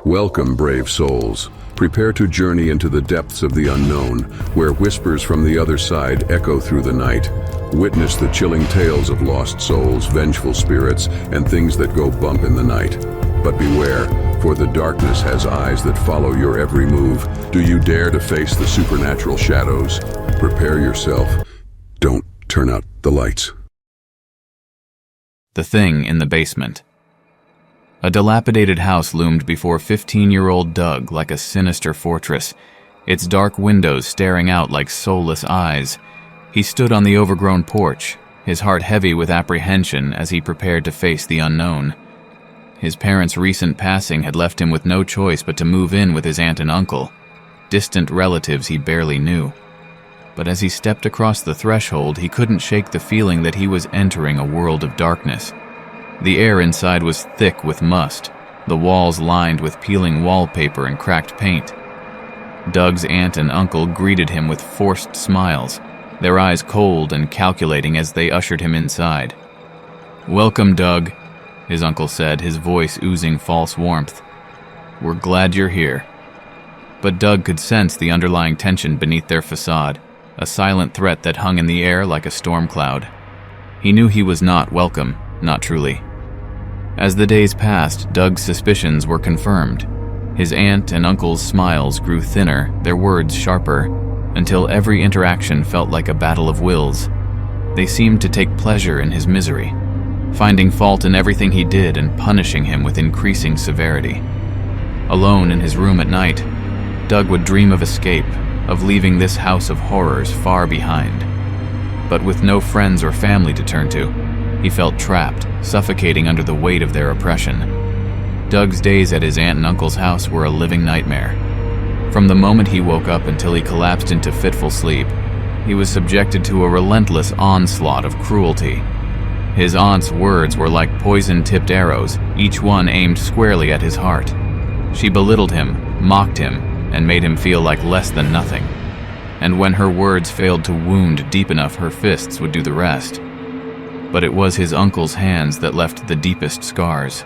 Welcome, brave souls. Prepare to journey into the depths of the unknown, where whispers from the other side echo through the night. Witness the chilling tales of lost souls, vengeful spirits, and things that go bump in the night. But beware, for the darkness has eyes that follow your every move. Do you dare to face the supernatural shadows? Prepare yourself. Don't turn out the lights. The Thing in the Basement. A dilapidated house loomed before 15-year-old Doug like a sinister fortress, its dark windows staring out like soulless eyes. He stood on the overgrown porch, his heart heavy with apprehension as he prepared to face the unknown. His parents' recent passing had left him with no choice but to move in with his aunt and uncle, distant relatives he barely knew. But as he stepped across the threshold, he couldn't shake the feeling that he was entering a world of darkness. The air inside was thick with must, the walls lined with peeling wallpaper and cracked paint. Doug's aunt and uncle greeted him with forced smiles, their eyes cold and calculating as they ushered him inside. "Welcome, Doug," his uncle said, his voice oozing false warmth. "We're glad you're here." But Doug could sense the underlying tension beneath their facade, a silent threat that hung in the air like a storm cloud. He knew he was not welcome, not truly. As the days passed, Doug's suspicions were confirmed. His aunt and uncle's smiles grew thinner, their words sharper, until every interaction felt like a battle of wills. They seemed to take pleasure in his misery, finding fault in everything he did and punishing him with increasing severity. Alone in his room at night, Doug would dream of escape, of leaving this house of horrors far behind. But with no friends or family to turn to, he felt trapped, suffocating under the weight of their oppression. Doug's days at his aunt and uncle's house were a living nightmare. From the moment he woke up until he collapsed into fitful sleep, he was subjected to a relentless onslaught of cruelty. His aunt's words were like poison-tipped arrows, each one aimed squarely at his heart. She belittled him, mocked him, and made him feel like less than nothing. And when her words failed to wound deep enough, her fists would do the rest. But it was his uncle's hands that left the deepest scars.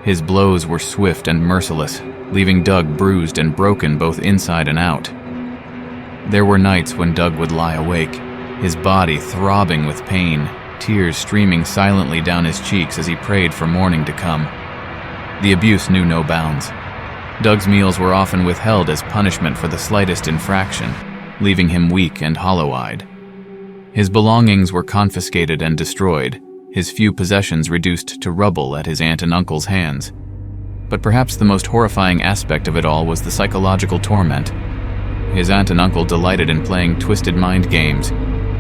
His blows were swift and merciless, leaving Doug bruised and broken both inside and out. There were nights when Doug would lie awake, his body throbbing with pain, tears streaming silently down his cheeks as he prayed for morning to come. The abuse knew no bounds. Doug's meals were often withheld as punishment for the slightest infraction, leaving him weak and hollow-eyed. His belongings were confiscated and destroyed, his few possessions reduced to rubble at his aunt and uncle's hands. But perhaps the most horrifying aspect of it all was the psychological torment. His aunt and uncle delighted in playing twisted mind games,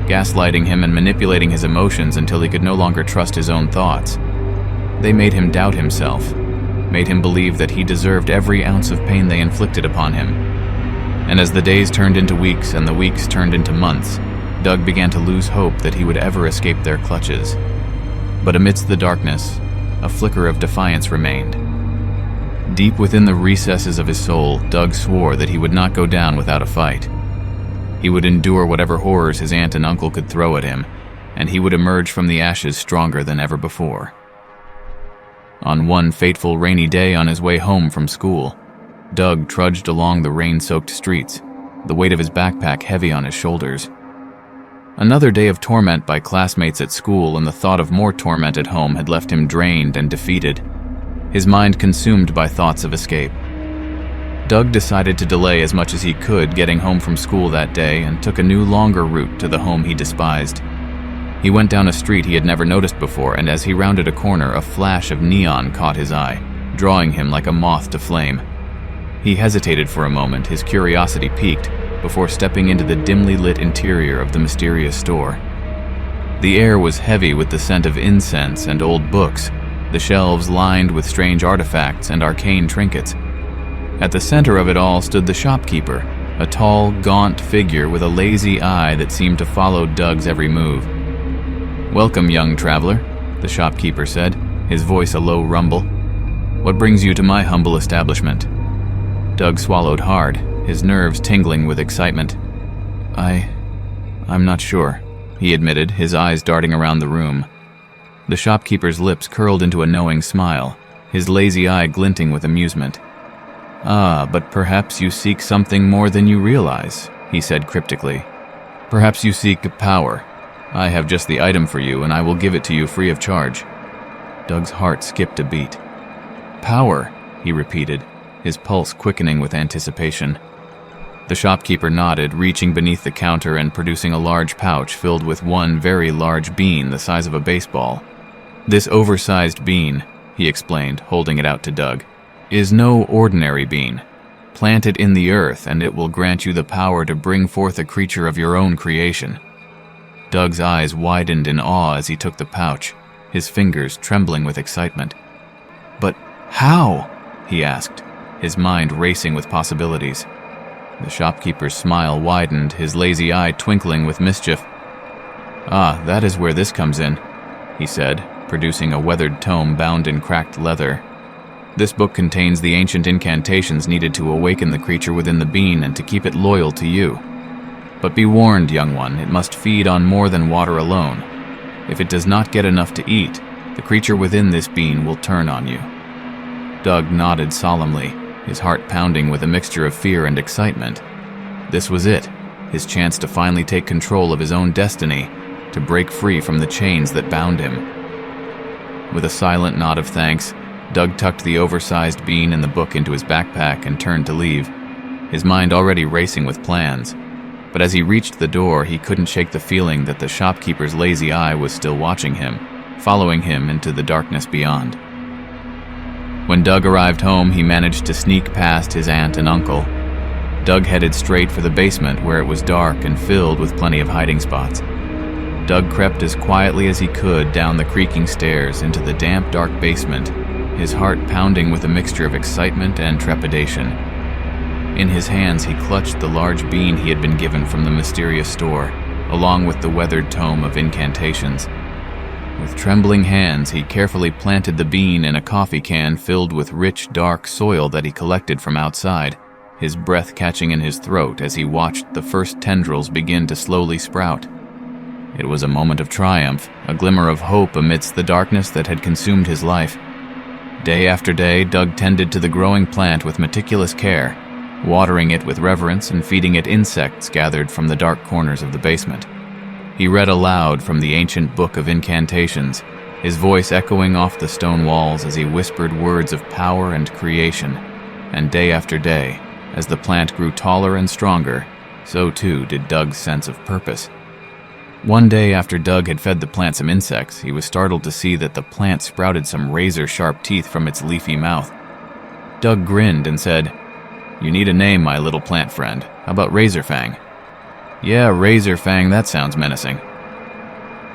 gaslighting him and manipulating his emotions until he could no longer trust his own thoughts. They made him doubt himself, made him believe that he deserved every ounce of pain they inflicted upon him. And as the days turned into weeks and the weeks turned into months, Doug began to lose hope that he would ever escape their clutches. But amidst the darkness, a flicker of defiance remained. Deep within the recesses of his soul, Doug swore that he would not go down without a fight. He would endure whatever horrors his aunt and uncle could throw at him, and he would emerge from the ashes stronger than ever before. On one fateful rainy day on his way home from school, Doug trudged along the rain-soaked streets, the weight of his backpack heavy on his shoulders. Another day of torment by classmates at school and the thought of more torment at home had left him drained and defeated, his mind consumed by thoughts of escape. Doug decided to delay as much as he could getting home from school that day and took a new, longer route to the home he despised. He went down a street he had never noticed before, and as he rounded a corner, a flash of neon caught his eye, drawing him like a moth to flame. He hesitated for a moment, his curiosity piqued, before stepping into the dimly lit interior of the mysterious store. The air was heavy with the scent of incense and old books, the shelves lined with strange artifacts and arcane trinkets. At the center of it all stood the shopkeeper, a tall, gaunt figure with a lazy eye that seemed to follow Doug's every move. "Welcome, young traveler," the shopkeeper said, his voice a low rumble. "What brings you to my humble establishment?" Doug swallowed hard, his nerves tingling with excitement. I'm not sure," he admitted, his eyes darting around the room. The shopkeeper's lips curled into a knowing smile, his lazy eye glinting with amusement. "Ah, but perhaps you seek something more than you realize," he said cryptically. "Perhaps you seek power. I have just the item for you, and I will give it to you free of charge." Doug's heart skipped a beat. "Power," he repeated, his pulse quickening with anticipation. The shopkeeper nodded, reaching beneath the counter and producing a large pouch filled with one very large bean the size of a baseball. "This oversized bean," he explained, holding it out to Doug, "is no ordinary bean. Plant it in the earth and it will grant you the power to bring forth a creature of your own creation." Doug's eyes widened in awe as he took the pouch, his fingers trembling with excitement. "But how?" he asked, his mind racing with possibilities. The shopkeeper's smile widened, his lazy eye twinkling with mischief. "Ah, that is where this comes in," he said, producing a weathered tome bound in cracked leather. "This book contains the ancient incantations needed to awaken the creature within the bean and to keep it loyal to you. But be warned, young one, it must feed on more than water alone. If it does not get enough to eat, the creature within this bean will turn on you." Doug nodded solemnly, his heart pounding with a mixture of fear and excitement. This was it, his chance to finally take control of his own destiny, to break free from the chains that bound him. With a silent nod of thanks, Doug tucked the oversized bean and the book into his backpack and turned to leave, his mind already racing with plans. But as he reached the door, he couldn't shake the feeling that the shopkeeper's lazy eye was still watching him, following him into the darkness beyond. When Doug arrived home, he managed to sneak past his aunt and uncle. Doug headed straight for the basement, where it was dark and filled with plenty of hiding spots. Doug crept as quietly as he could down the creaking stairs into the damp, dark basement, his heart pounding with a mixture of excitement and trepidation. In his hands, he clutched the large bean he had been given from the mysterious store, along with the weathered tome of incantations. With trembling hands, he carefully planted the bean in a coffee can filled with rich, dark soil that he collected from outside, his breath catching in his throat as he watched the first tendrils begin to slowly sprout. It was a moment of triumph, a glimmer of hope amidst the darkness that had consumed his life. Day after day, Doug tended to the growing plant with meticulous care, watering it with reverence and feeding it insects gathered from the dark corners of the basement. He read aloud from the ancient book of incantations, his voice echoing off the stone walls as he whispered words of power and creation. And day after day, as the plant grew taller and stronger, so too did Doug's sense of purpose. One day after Doug had fed the plant some insects, he was startled to see that the plant sprouted some razor-sharp teeth from its leafy mouth. Doug grinned and said, "You need a name, my little plant friend. How about Razorfang?" "Yeah, Razorfang, that sounds menacing."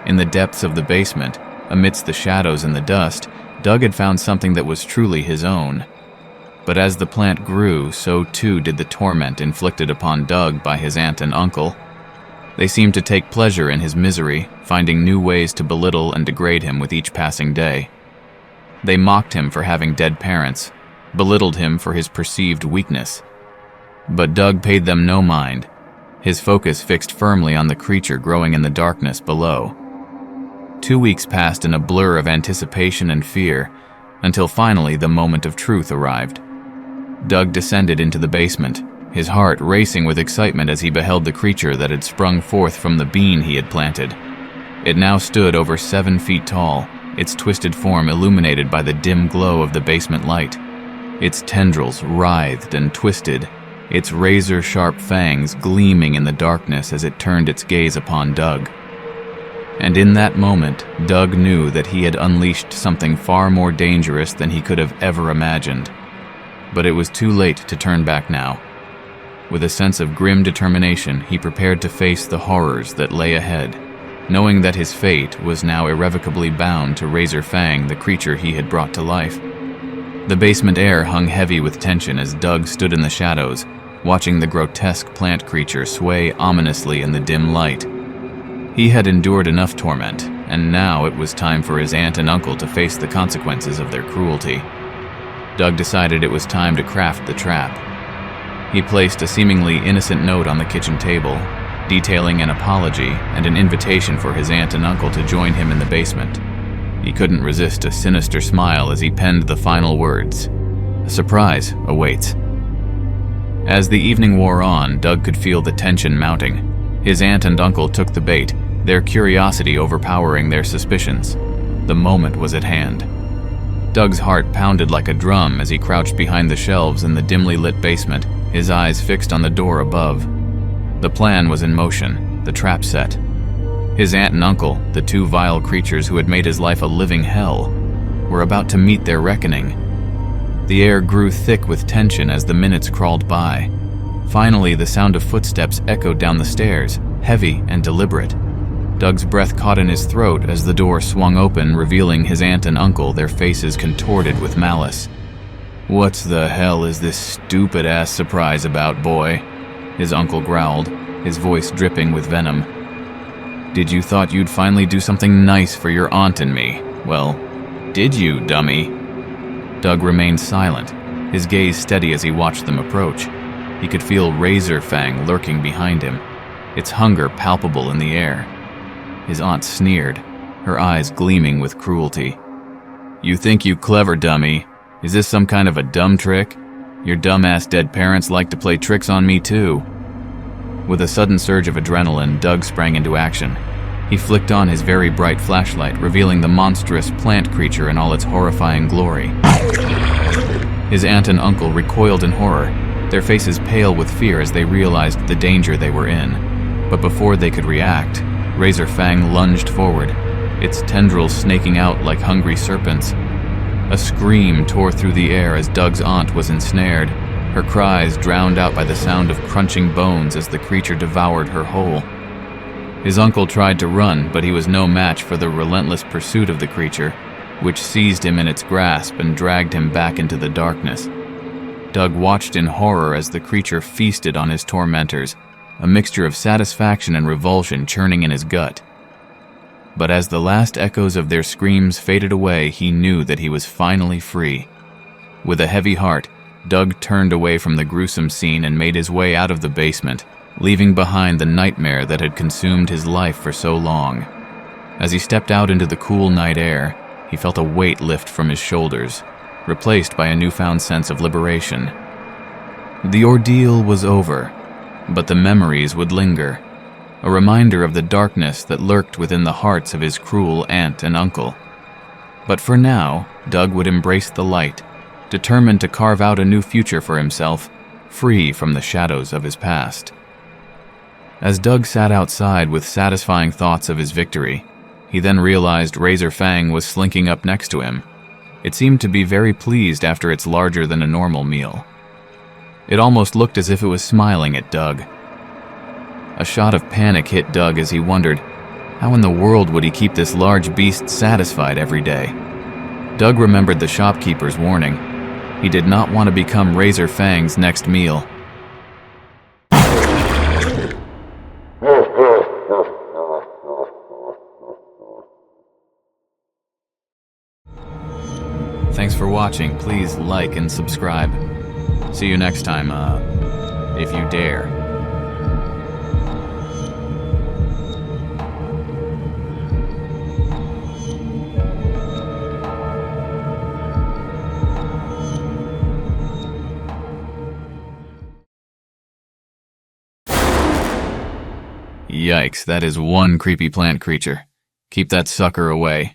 In the depths of the basement, amidst the shadows and the dust, Doug had found something that was truly his own. But as the plant grew, so too did the torment inflicted upon Doug by his aunt and uncle. They seemed to take pleasure in his misery, finding new ways to belittle and degrade him with each passing day. They mocked him for having dead parents, belittled him for his perceived weakness. But Doug paid them no mind, his focus fixed firmly on the creature growing in the darkness below. 2 weeks passed in a blur of anticipation and fear, until finally the moment of truth arrived. Doug descended into the basement, his heart racing with excitement as he beheld the creature that had sprung forth from the bean he had planted. It now stood over 7 feet tall, its twisted form illuminated by the dim glow of the basement light. Its tendrils writhed and twisted, its razor-sharp fangs gleaming in the darkness as it turned its gaze upon Doug. And in that moment, Doug knew that he had unleashed something far more dangerous than he could have ever imagined. But it was too late to turn back now. With a sense of grim determination, he prepared to face the horrors that lay ahead, knowing that his fate was now irrevocably bound to Razorfang, the creature he had brought to life. The basement air hung heavy with tension as Doug stood in the shadows, watching the grotesque plant creature sway ominously in the dim light. He had endured enough torment, and now it was time for his aunt and uncle to face the consequences of their cruelty. Doug decided it was time to craft the trap. He placed a seemingly innocent note on the kitchen table, detailing an apology and an invitation for his aunt and uncle to join him in the basement. He couldn't resist a sinister smile as he penned the final words. A surprise awaits. As the evening wore on, Doug could feel the tension mounting. His aunt and uncle took the bait, their curiosity overpowering their suspicions. The moment was at hand. Doug's heart pounded like a drum as he crouched behind the shelves in the dimly lit basement, his eyes fixed on the door above. The plan was in motion, the trap set. His aunt and uncle, the two vile creatures who had made his life a living hell, were about to meet their reckoning. The air grew thick with tension as the minutes crawled by. Finally, the sound of footsteps echoed down the stairs, heavy and deliberate. Doug's breath caught in his throat as the door swung open, revealing his aunt and uncle, their faces contorted with malice. "What's the hell is this stupid-ass surprise about, boy?" his uncle growled, his voice dripping with venom. "Did you thought you'd finally do something nice for your aunt and me? Well, did you, dummy?" Doug remained silent, his gaze steady as he watched them approach. He could feel Razor Fang lurking behind him, its hunger palpable in the air. His aunt sneered, her eyes gleaming with cruelty. "You think you clever, dummy? Is this some kind of a dumb trick? Your dumbass dead parents like to play tricks on me too." With a sudden surge of adrenaline, Doug sprang into action. He flicked on his very bright flashlight, revealing the monstrous plant creature in all its horrifying glory. His aunt and uncle recoiled in horror, their faces pale with fear as they realized the danger they were in. But before they could react, Razor Fang lunged forward, its tendrils snaking out like hungry serpents. A scream tore through the air as Doug's aunt was ensnared, her cries drowned out by the sound of crunching bones as the creature devoured her whole. His uncle tried to run, but he was no match for the relentless pursuit of the creature, which seized him in its grasp and dragged him back into the darkness. Doug watched in horror as the creature feasted on his tormentors, a mixture of satisfaction and revulsion churning in his gut. But as the last echoes of their screams faded away, he knew that he was finally free. With a heavy heart, Doug turned away from the gruesome scene and made his way out of the basement, leaving behind the nightmare that had consumed his life for so long. As he stepped out into the cool night air, he felt a weight lift from his shoulders, replaced by a newfound sense of liberation. The ordeal was over, but the memories would linger, a reminder of the darkness that lurked within the hearts of his cruel aunt and uncle. But for now, Doug would embrace the light, determined to carve out a new future for himself, free from the shadows of his past. As Doug sat outside with satisfying thoughts of his victory, he then realized Razor Fang was slinking up next to him. It seemed to be very pleased after its larger-than-a-normal meal. It almost looked as if it was smiling at Doug. A shot of panic hit Doug as he wondered, how in the world would he keep this large beast satisfied every day? Doug remembered the shopkeeper's warning. He did not want to become Razor Fang's next meal. Thanks for watching. Please like and subscribe. See you next time, if you dare. Yikes, that is one creepy plant creature. Keep that sucker away.